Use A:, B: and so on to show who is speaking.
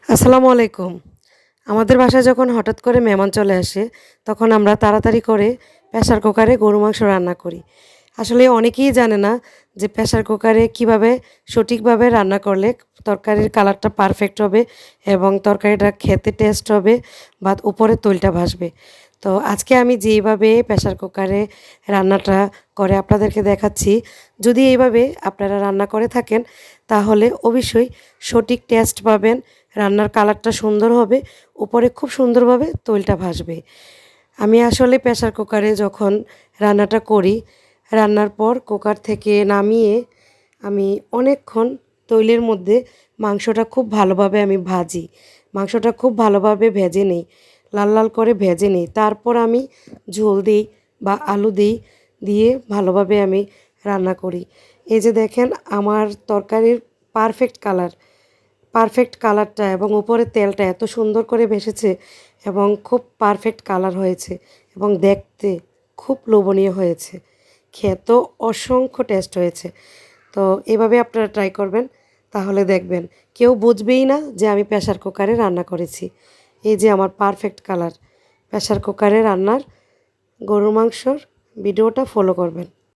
A: আসসালামু আলাইকুম। আমাদের বাসায় যখন হঠাৎ করে মেহমান চলে আসে, তখন আমরা তাড়াতাড়ি করে প্রেসার কুকারে গরু মাংস রান্না করি। আসলে অনেকেই জানে না যে প্রেসার কুকারে কিভাবে সঠিকভাবে রান্না করলে তরকারির কালারটা পারফেক্ট হবে এবং তরকারিটা খেতে টেস্ট হবে বা উপরের তৈলটা ভাসবে। তো আজকে আমি যেইভাবে প্রেসার কুকারে রান্নাটা করে আপনাদেরকে দেখাচ্ছি, যদি এইভাবে আপনারা রান্না করে থাকেন তাহলে অবশ্যই সঠিক টেস্ট পাবেন, রান্নার কালারটা সুন্দর হবে, উপরে খুব সুন্দরভাবে তৈলটা ভাসবে। আমি আসলে প্রেসার কুকারে যখন রান্নাটা করি, রান্নার পর কুকার থেকে নামিয়ে আমি অনেকক্ষণ তৈলের মধ্যে মাংসটা খুব ভালোভাবে আমি ভাজি। মাংসটা খুব ভালোভাবে ভেজে নেই, লাল লাল করে ভেজে নেই। তারপর আমি ঝোল দিই বা আলু দিই, দিয়ে ভালোভাবে আমি রান্না করি। এই যে দেখেন আমার তরকারির পারফেক্ট কালার, পারফেক্ট কালারটা এবং উপরের তেলটা এত সুন্দর করে ভেসেছে এবং খুব পারফেক্ট কালার হয়েছে এবং দেখতে খুব লোভনীয় হয়েছে। খেতেও অসংখ্য টেস্ট হয়েছে। তো এভাবে আপনারা ট্রাই করবেন, তাহলে দেখবেন কেউ বুঝবেই না যে আমি প্রেসার কুকারে রান্না করেছি। এই যে আমার পারফেক্ট কালার, প্রেসার কুকারে রান্নার গরুর মাংসর ভিডিওটা ফলো করবেন।